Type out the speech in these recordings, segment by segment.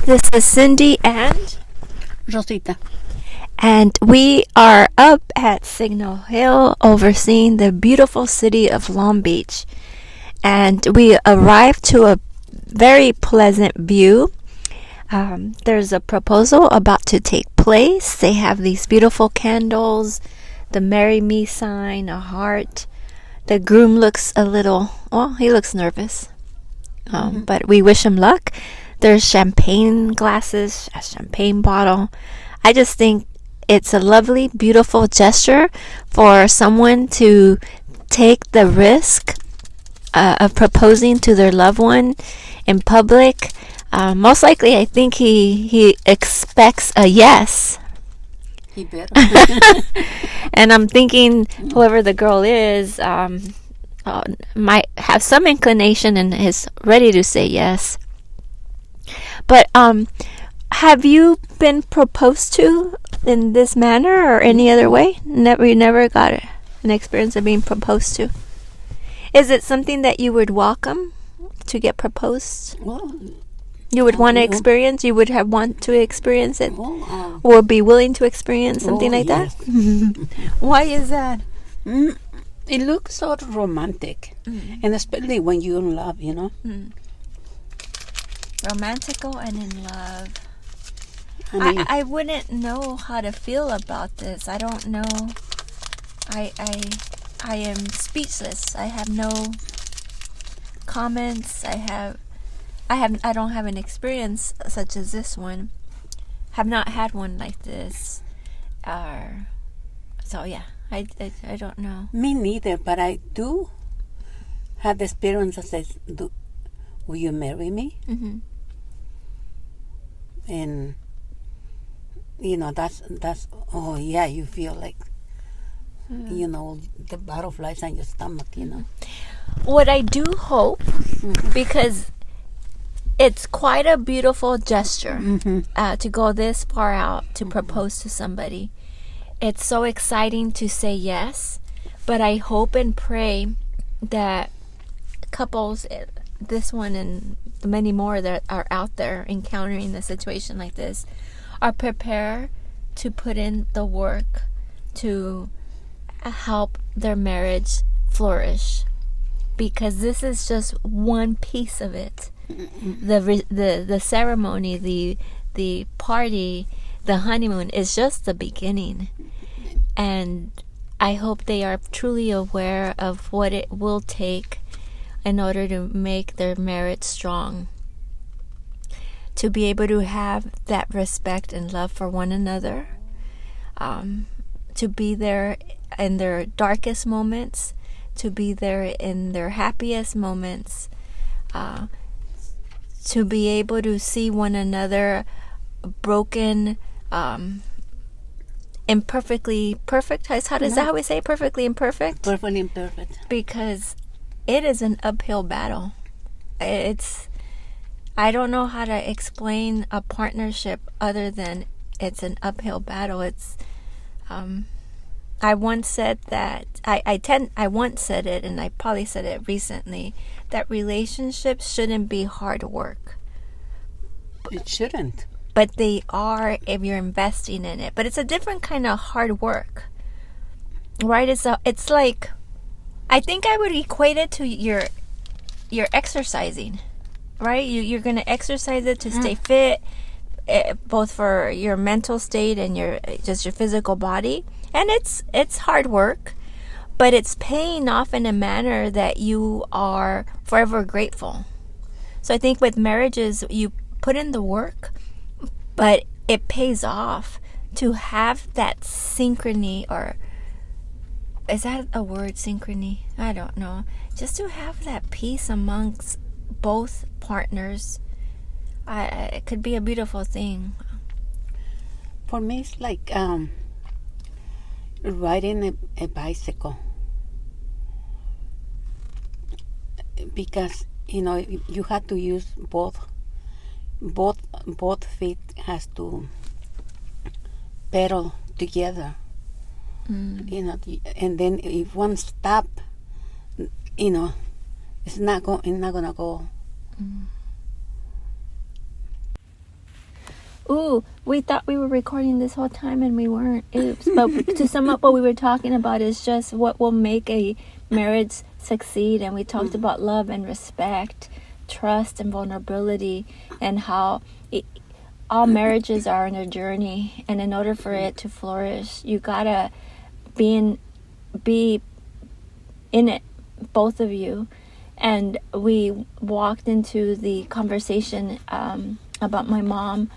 This is Cindy and Rosita. And we are up at Signal Hill overseeing the beautiful city of Long Beach. And we arrived to a very pleasant view. There's a proposal about to take place. They have these beautiful candles, the Marry Me sign, a heart. The groom looks he looks nervous. But we wish him luck. There's champagne glasses, a champagne bottle. I just think it's a lovely, beautiful gesture for someone to take the risk of proposing to their loved one in public. Most likely, I think he expects a yes. He better. And I'm thinking whoever the girl is might have some inclination and is ready to say yes. But have you been proposed to in this manner or any other way? You never got an experience of being proposed to. Is it something that you would welcome to get proposed? Well, you would want to experience? You would want to experience it? Or be willing to experience something like that? Why is that? It looks so romantic. And especially when you're in love, you know? Romantical and in love. I I wouldn't know how to feel about this. I don't know. I am speechless. I have no comments. I don't have an experience such as this one. Have not had one like this. So yeah, I don't know. Me neither, but I do have the experience that says, will you marry me? Mm-hmm. And you know, that's oh yeah, you feel like you know, the butterflies on your stomach, you know. What I do hope, because it's quite a beautiful gesture to go this far out to propose to somebody. It's so exciting to say yes, but I hope and pray that couples, this one and the many more that are out there encountering a situation like this, are prepared to put in the work to help their marriage flourish, because this is just one piece of it. The ceremony, the party, the honeymoon is just the beginning, and I hope they are truly aware of what it will take in order to make their marriage strong, to be able to have that respect and love for one another, to be there in their darkest moments, to be there in their happiest moments, to be able to see one another broken, imperfectly perfect. Is that how we say it? Perfectly imperfect? Perfectly imperfect. Because it is an uphill battle. I don't know how to explain a partnership other than it's an uphill battle. I once said that I once said it, and I probably said it recently, that relationships shouldn't be hard work. It shouldn't. But they are if you're investing in it. But it's a different kind of hard work, right? It's like, I think I would equate it to your exercising, right? You're going to exercise it to stay fit, both for your mental state and your physical body. And it's hard work, but it's paying off in a manner that you are forever grateful. So I think with marriages, you put in the work, but it pays off to have that synchrony, or is that a word, synchrony? I don't know. Just to have that peace amongst both partners, it could be a beautiful thing. For me, it's like riding a bicycle, because you know you have to use both feet has to pedal together. You know, and then if one stop, you know, it's not gonna go. Ooh, we thought we were recording this whole time and we weren't. Oops. But to sum up, what we were talking about is just what will make a marriage succeed. And we talked about love and respect, trust and vulnerability, and how all marriages are on a journey. And in order for it to flourish, you gotta be in it, both of you. And we walked into the conversation about my mom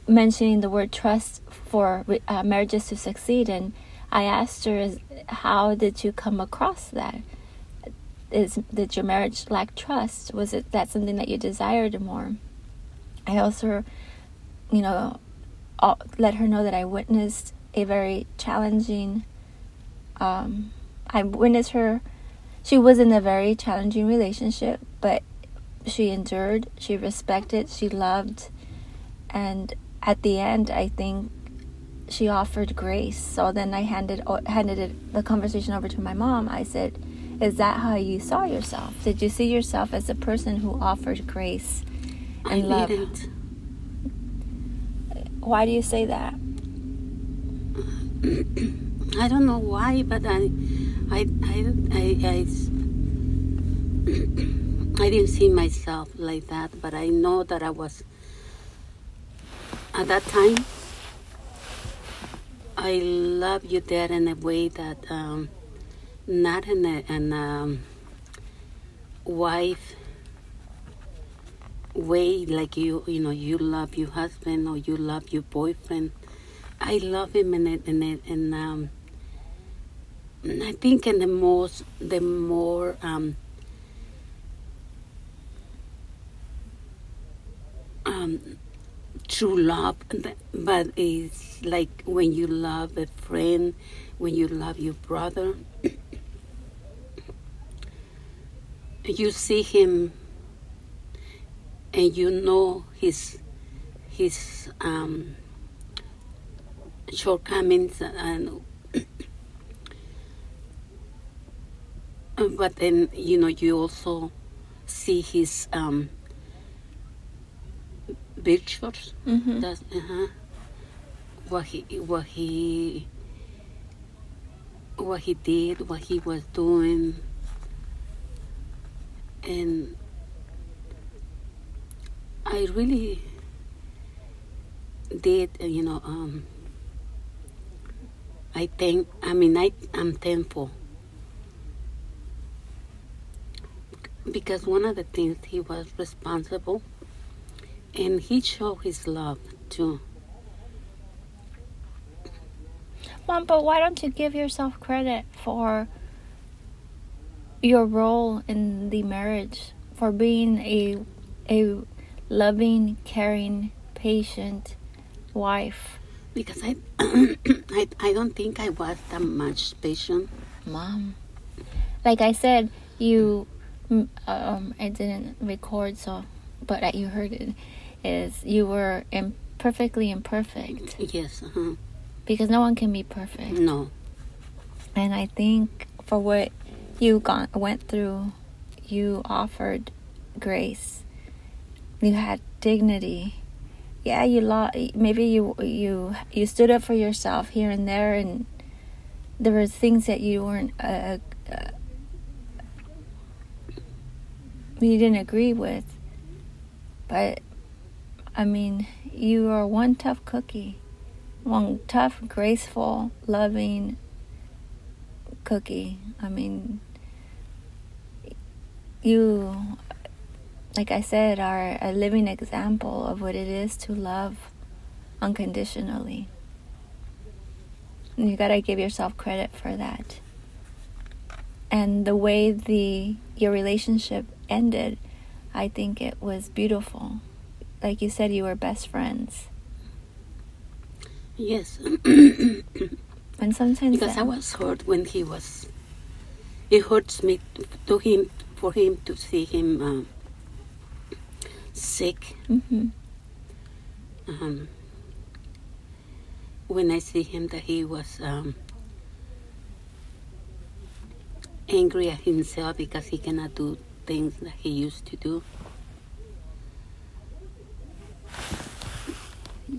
mentioning the word trust for marriages to succeed, and I asked her, how did you come across that? Did your marriage lack trust? Was it that something that you desired more? I also, let her know that I witnessed a very challenging, she was in a very challenging relationship, but she endured, she respected, she loved, and at the end, I think she offered grace. So then I handed the conversation over to my mom. I said, is that how you saw yourself? Did you see yourself as a person who offered grace and love? I didn't. Why do you say that? I don't know why, but I didn't see myself like that. But I know that I was, at that time, I love you there in a way that, not in a wife way, like you love your husband or you love your boyfriend. I love him in I think in the more true love, but it's like when you love a friend, when you love your brother, you see him and you know his shortcomings, and but then you also see his virtues. Mm-hmm. That's what he did, what he was doing, and I really did. I'm thankful, because one of the things, he was responsible and he showed his love too. Mom, but why don't you give yourself credit for your role in the marriage, for being a loving, caring, patient wife? Because I don't think I was that much patient. Mom, like I said, you I didn't record, so but you heard it, is you were perfectly imperfect. Yes. Because no one can be perfect. No. And I think for what you went through, you offered grace. You had dignity. Yeah, maybe you stood up for yourself here and there, and there were things that you weren't you didn't agree with. But I mean, you are one tough cookie. One tough, graceful, loving cookie. I mean, you, like I said, are a living example of what it is to love unconditionally. And you gotta give yourself credit for that. And the way your relationship ended, I think it was beautiful. Like you said, you were best friends. Yes. And sometimes because I was hurt when he was. It hurts me for him to see him sick. Mm-hmm. When I see him that he was angry at himself because he cannot do things that he used to do.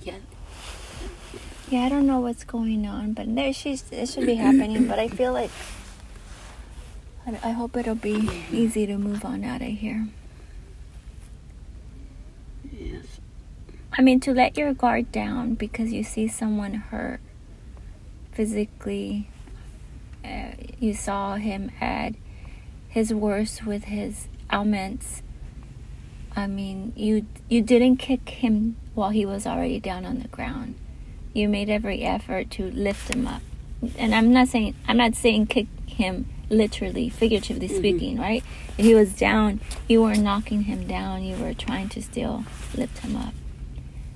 Yeah. Yeah, I don't know what's going on, but it should be happening. But I feel like I hope it'll be easy to move on out of here. Yes. I mean, to let your guard down because you see someone hurt physically. You saw him at his worst with his ailments. I mean, you didn't kick him while he was already down on the ground. You made every effort to lift him up. And I'm not saying kick him literally, figuratively speaking, right? If he was down, you were knocking him down. You were trying to still lift him up.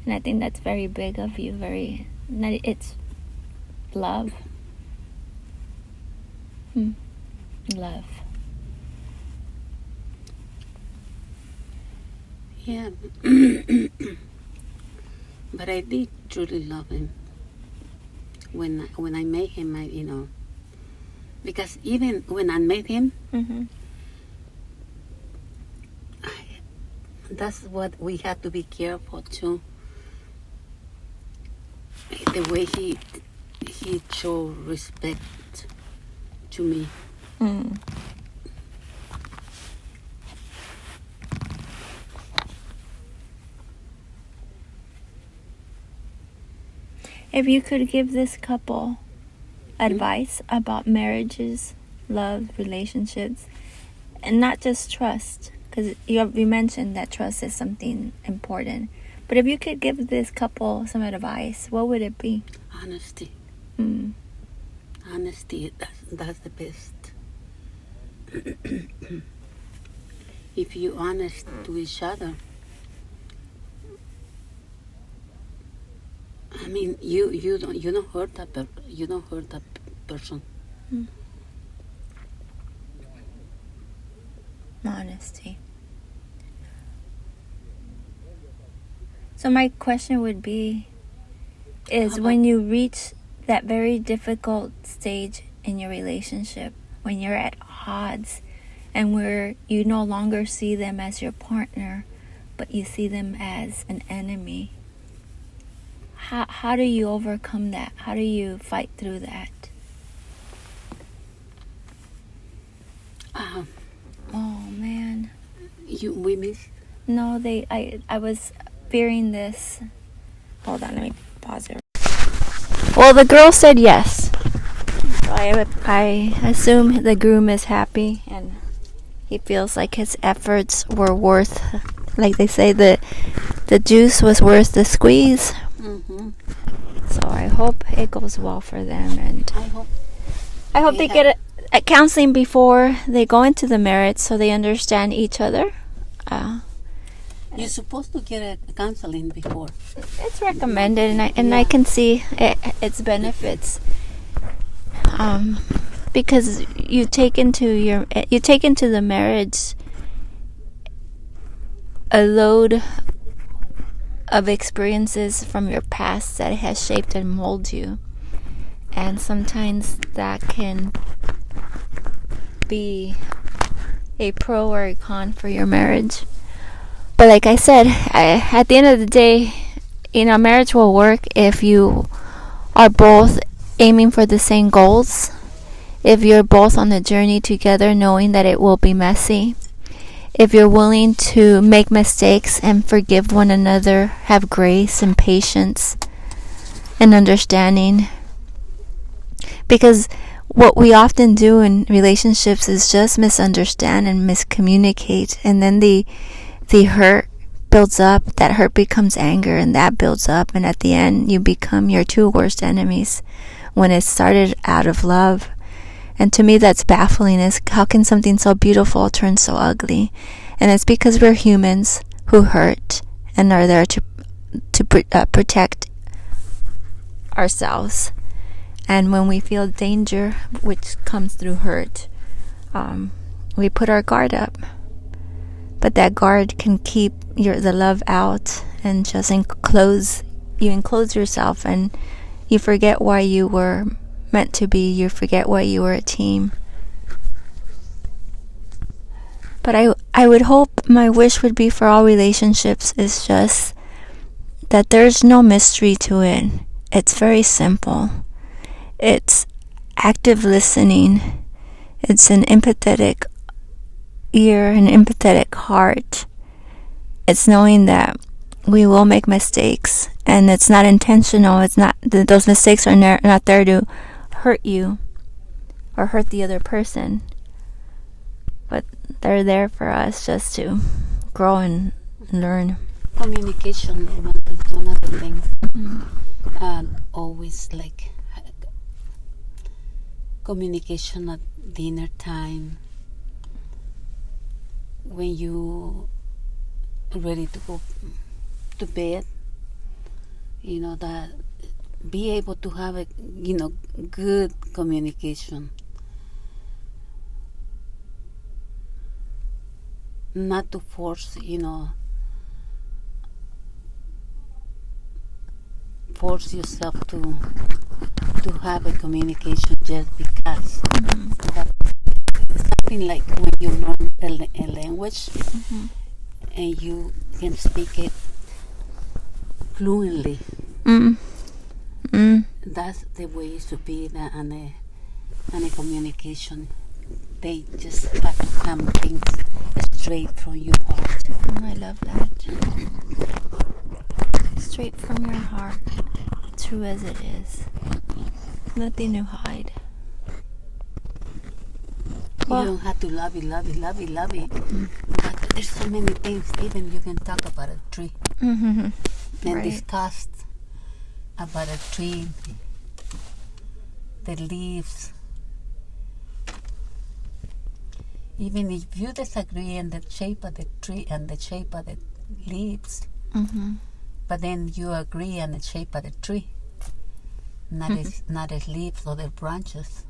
And I think that's very big of you. It's love. Love. Yeah. But I did truly love him. When I met him, because even when I met him, that's what we have to be careful too. The way he showed respect to me. If you could give this couple advice about marriages, love, relationships, and not just trust, because you mentioned that trust is something important. But if you could give this couple some advice, what would it be? Honesty. Honesty, that's the best. If you're honest to each other, I mean, you don't hurt that person. Honesty. So my question would be, when you reach that very difficult stage in your relationship, when you're at odds and where you no longer see them as your partner, but you see them as an enemy, how do you overcome that? How do you fight through that? Oh man. We miss. No, I was fearing this. Hold on, let me pause it. Well, the girl said yes. So I assume the groom is happy and he feels like his efforts were worth, like they say, the juice was worth the squeeze. So I hope it goes well for them, and I hope they get a counseling before they go into the marriage so they understand each other. You're supposed to get a counseling before. It's recommended, and I can see its benefits. Because you take into the marriage a load of experiences from your past that has shaped and molded you, and sometimes that can be a pro or a con for your marriage. But like I said, at the end of the day, marriage will work if you are both aiming for the same goals, if you're both on the journey together knowing that it will be messy, if you're willing to make mistakes and forgive one another, have grace and patience and understanding. Because what we often do in relationships is just misunderstand and miscommunicate, and then the hurt builds up, that hurt becomes anger, and that builds up, and at the end you become your two worst enemies when it started out of love. And to me that's baffling, is how can something so beautiful turn so ugly? And it's because we're humans who hurt and are there to protect ourselves. And when we feel danger, which comes through hurt, we put our guard up. But that guard can keep the love out and just enclose yourself, and you forget why you were meant to be. You forget why you were a team. But I would hope, my wish would be for all relationships is just that there's no mystery to it. It's very simple. It's active listening. It's an empathetic ear, an empathetic heart. It's knowing that we will make mistakes, and it's not intentional. It's not, those mistakes are not there to hurt you or hurt the other person, but they're there for us just to grow and learn. Communication is one of the things. Always like communication at dinner time, when you ready to go to bed, that be able to have a good communication, not to force force yourself to have a communication just because. But something like when you learn a language, and you can speak it fluently. That's the way it should be on a communication. They just have to come things straight from your heart. I love that. Straight from your heart, true as it is. Nothing to hide. You don't have to love it. But there's so many things. Even you can talk about a tree and discuss about a tree, the leaves. Even if you disagree in the shape of the tree and the shape of the leaves, but then you agree on the shape of the tree, not its leaves or the branches.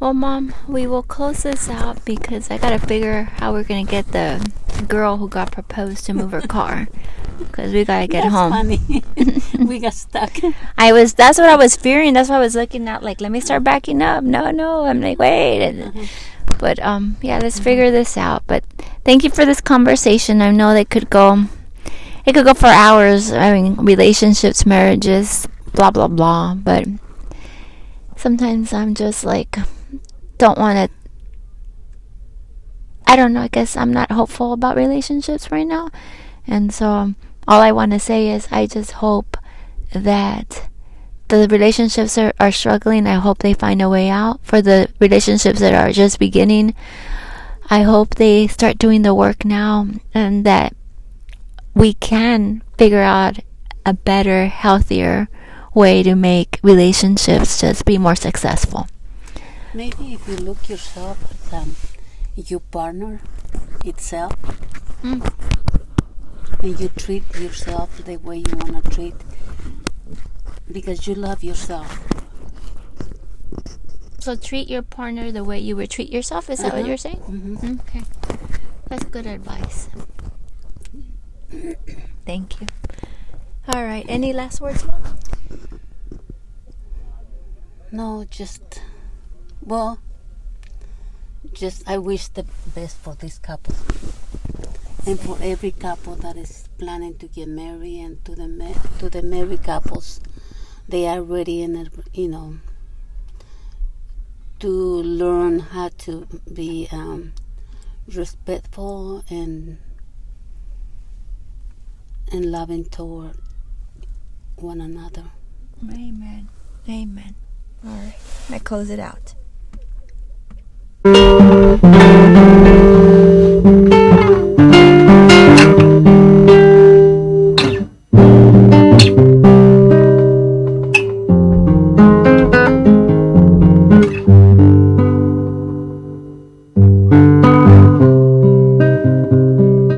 Well, Mom, we will close this out because I gotta figure how we're gonna get the girl who got proposed to move her car, because we gotta get home. That's funny. We got stuck. That's what I was fearing. That's why I was looking at, like, let me start backing up. No, I'm like, wait. But yeah, let's figure this out. But thank you for this conversation. I know it could go for hours. I mean, relationships, marriages, blah blah blah. But sometimes I'm just like, don't want to. I don't know. I guess I'm not hopeful about relationships right now, and so all I want to say is I just hope that the relationships are struggling. I hope they find a way out. For the relationships that are just beginning, I hope they start doing the work now, and that we can figure out a better, healthier way to make relationships just be more successful. Maybe if you look yourself as your partner itself, and you treat yourself the way you want to treat, because you love yourself. So treat your partner the way you would treat yourself. Is that what you're saying? Okay, that's good advice. Thank you. All right, any last words, Mom? No, I wish the best for this couple, and for every couple that is planning to get married, and to the married couples, they are ready and to learn how to be respectful and loving toward one another. Amen. All right, I close it out.